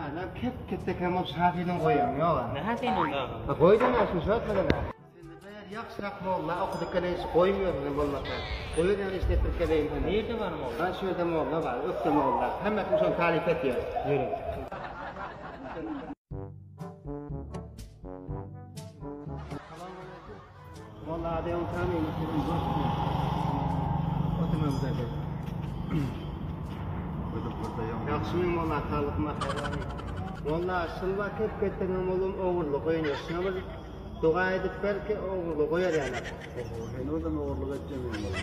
Hala kep kemek şahidin koyuyorum yola. Ne hatayın onda? Koydun aşın şu atmadan. Sen yaxşırak molla okuduk kadar koymuyorum ne bolmasa. Koyuyorum işte Türkiye'deyim. Nerede var molla? Ben şöyle molla var, öpte molla. Hemen son tarif ediyor. Yürü. Vallahi adamın tanıyım. Oturmamız lazım. Yaxşımın valla sağlıkma xeyran. Valla şılva kep kettiğim oğlum oğurluk oynuyor. Şuna bir dua edip belki oğurluk koyar yani. Ben oradan oğurluk edeceğim valla.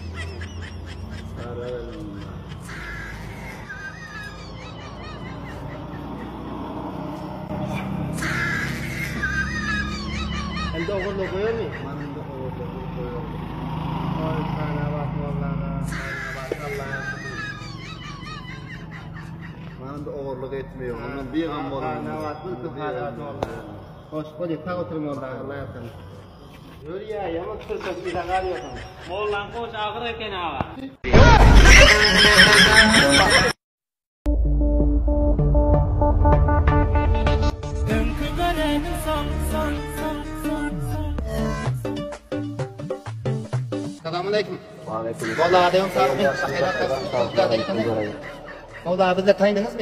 Sarayalım. Elde oğurluk koyar mı? Benim de oğurluk koyuyorum. Oy sana bak valla. Bak Allah'a. Benim de oğurluk etmiyor. Ondan bir an var. Ne var? Bu halat valla. Hoş koy, ta oturma valla. Allah yapsın. Yürü ya, yaman kırsak bir dakika arıyorsun. Mollan koş ağır eken ağa. Selamünaleyküm. Aleyküm. Vallahi adamım sağlıklı. Vallahi bizler tanıdınız mı?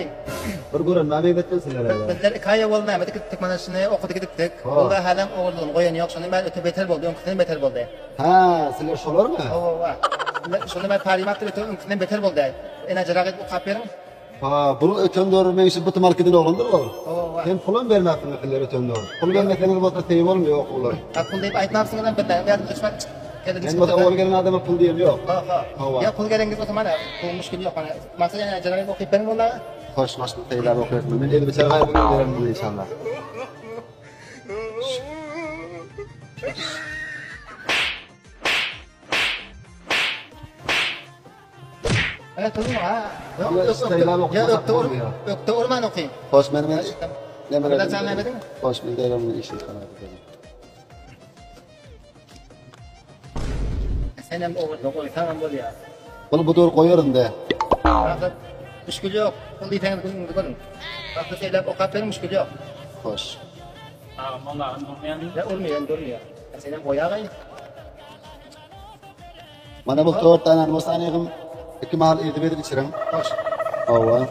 Bir görün ben bekletmesin herhalde. Bizler kaya olmayadık, tıkmanasını okuduk gittik. Vallahi halam oğurluğun koyan yok, şunu ben öte beter oldu, önkünden beter oldu. Ha, sizler şolar mı? Şunu ben talimat öte önkünden beter oldu. En acırak et bu kapyerim. Ha, bunu öten doğru men için bütün marketin oğlundur o. Hem pulun vermezsin öteler öten doğru. Pul vermeseniz bu da teyim olmuyor okullar. Pul deyip aytmapsın lan ben yardım etmek. Ben bu oğul gelen adama pul diyeyim yok. Ya pul gelengiz o zaman bu müşkil yok. Maksat yani acırak okuyup benim vallahi. Hoş maşlı teyler okuyatmam. Ben eli bir çargaya bugün verelim bunu inşallah. Evet kızım ha. Ya öpte orman okuyayım. hoş benim ne Burada sen ne dedin? hoş bir deylemin işi falan. Sen hem oğurluğun koy, tamam bol ya. Bunu bu doğru koyuyorum de. Fakat müşkül yok. Kul diyten kızım kızım. Fakat şeyler o kapyerim müşkül yok. Hoş. Ağa molla olmayan. Ya olmuyor, durmuyor. Sen hem koyağı gayet. Bana bu 4 tane musaniyim. 2 mahal edip içirim. Hoş. Ava.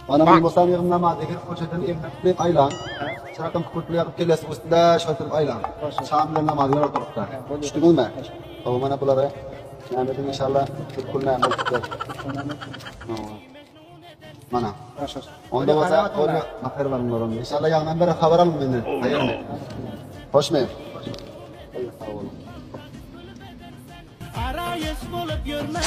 Bana bu musaniyim namazı koçetin evde aylan. Çarkım kurtlayıp kelesi üstüde şöyle aylan. Şam'la namazı oturup da. Düştün mü? Ava bana bunları. Namadım inşallah kulna amal. Mana. Onda olsa orada haber var mı? İnşallah yandan beri haber alın benden. Hayır mı? Hoş mu? Arayış bulup yürüme.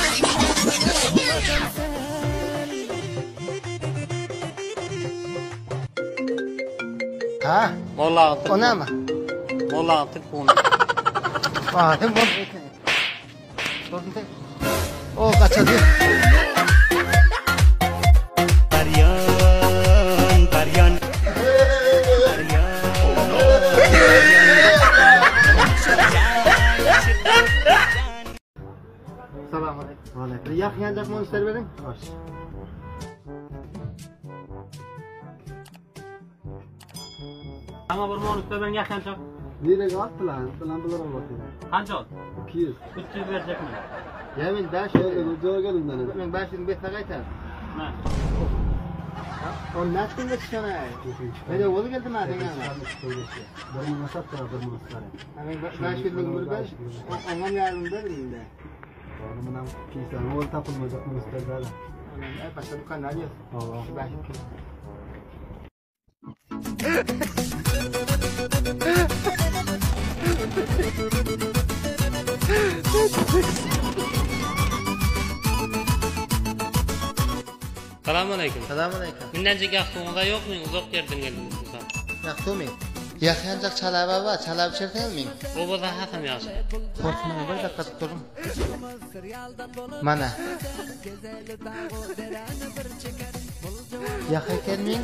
Ha? Molla altı. O ne mi? Molla altı bunu. Hem bol. O kaçadı. Baryan. Selamünaleyküm. Yakınacak mı ister verin? Hoş. Ama bir monukta ben yakın çok. Nereye attı lan? Lan bunlar olmadı. Kaç ol? 200. 300 verecek mi? Yemin ben Şöyle şimdi. ucuğa gelin lan. Ben şimdi bir takayım. Ne? O nasıl geçiyor ne? Böyle oğlu geldi mi adına? Ben nasıl yaptım Ben şimdi burada anam yardım dedim de. Bana kisan ol tapılmayacak mı isterler? Başka bir kanal yok. Allah. Ben şimdi. Selamünaleyküm. Selamünaleyküm. Minnacık yaktığınızda yok muyum? Uzak yerden geldiniz insan. Yaktı mı? Yakacak çalaba var. Çalab çerten mi? O burada hatam yazın. Korkma bir dakika tuturum. Mana. Yakayken mi?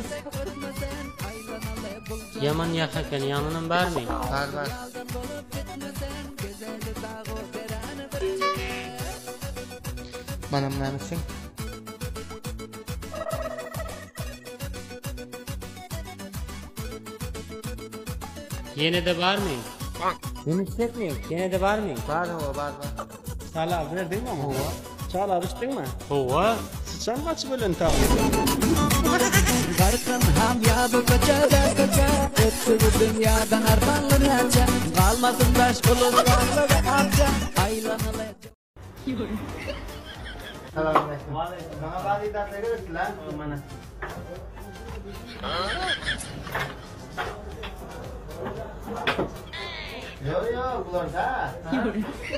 Yaman yakarken yanının var mı? Var var. Manamlanışın. Yine de var mı? Bunu hissetmiyorum. Gene de var mı? Var o var. Çala verdin mi ama? Çala alıştın mı? Hova. Sıçan kaç bölün tabi? Garkan ham ya bu kaça öttü bu dünyadan armanları aça kalmasın taş bulutlarla ve arca aylanılacak. Selamünaleyküm. Bana bazı iddiatları görürsün lan. Mana. Yok bular da.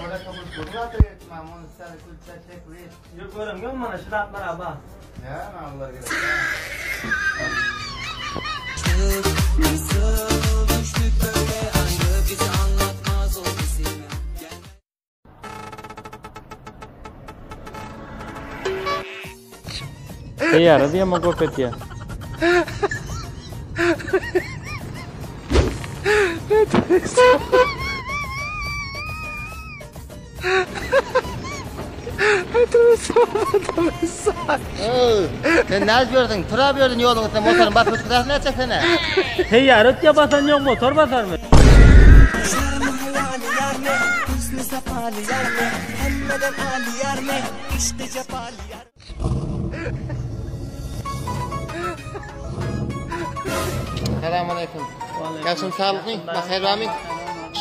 Orada kabul kurdu atıyor. Mamun sarı kulça çekli. Yok görüm yok mana şu atlar abi. Ya mağlular gerek. Nasıl düştük böyle ayrı bizi anlatmaz o bizim. Yaar अभी हम को पेटिया Sen ne yapıyordun? Tura yapıyordun yolun üstüne motorun basıp çıkarsın ne çeksene? Hey yaar ötüye basan yok motor basar mı? Hüsnü sefali yar ne hemmeden ali yar ne işte cepali yar. Selamünaleyküm. Yaşım sağlıklı. Bak Hayramin.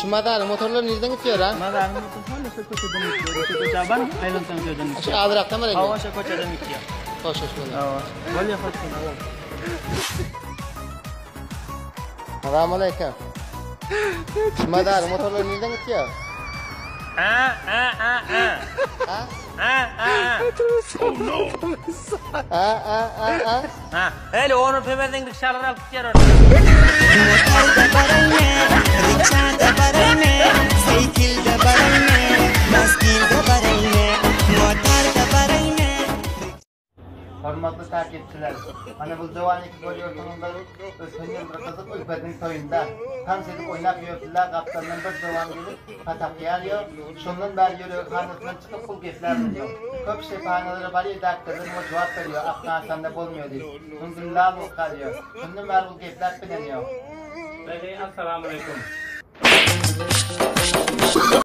Şu madar motorlar nereden gidiyor ha? Madem bu sana kötü demek. Kötü çaban ayrıltan köyden. Şu Adrak'tan var ya. Hava şaka demek ya. Hoş bulduk. Hava. Böyle yapasın hava. Selamünaleyküm. Şu madar motorlar nereden gidiyor? Ha? Ha. Hele onu pemeden dışarı alıp gidiyor orada. Motor da barayne, rikşa da barayne, saykil de barayne, baskil de barayne, motor da barayne. Hormatlı takipçiler, hani bu Zıvaniki gol yorgununda ötünün bırakılıp ülketin toyunda tam sedip oynap yürütüler kaptanının bir Zıvan gelip patak yarıyor, şundan beri yürüyor, kanıtından çıkıp pul gefler diyor. Köp şefanaları bari dakikadır o cevap veriyor, Afganistan'da bulmuyor diyor. Bunun lal bu kalıyor, şundan beri bu gefler bileniyor. Assalamu alaikum.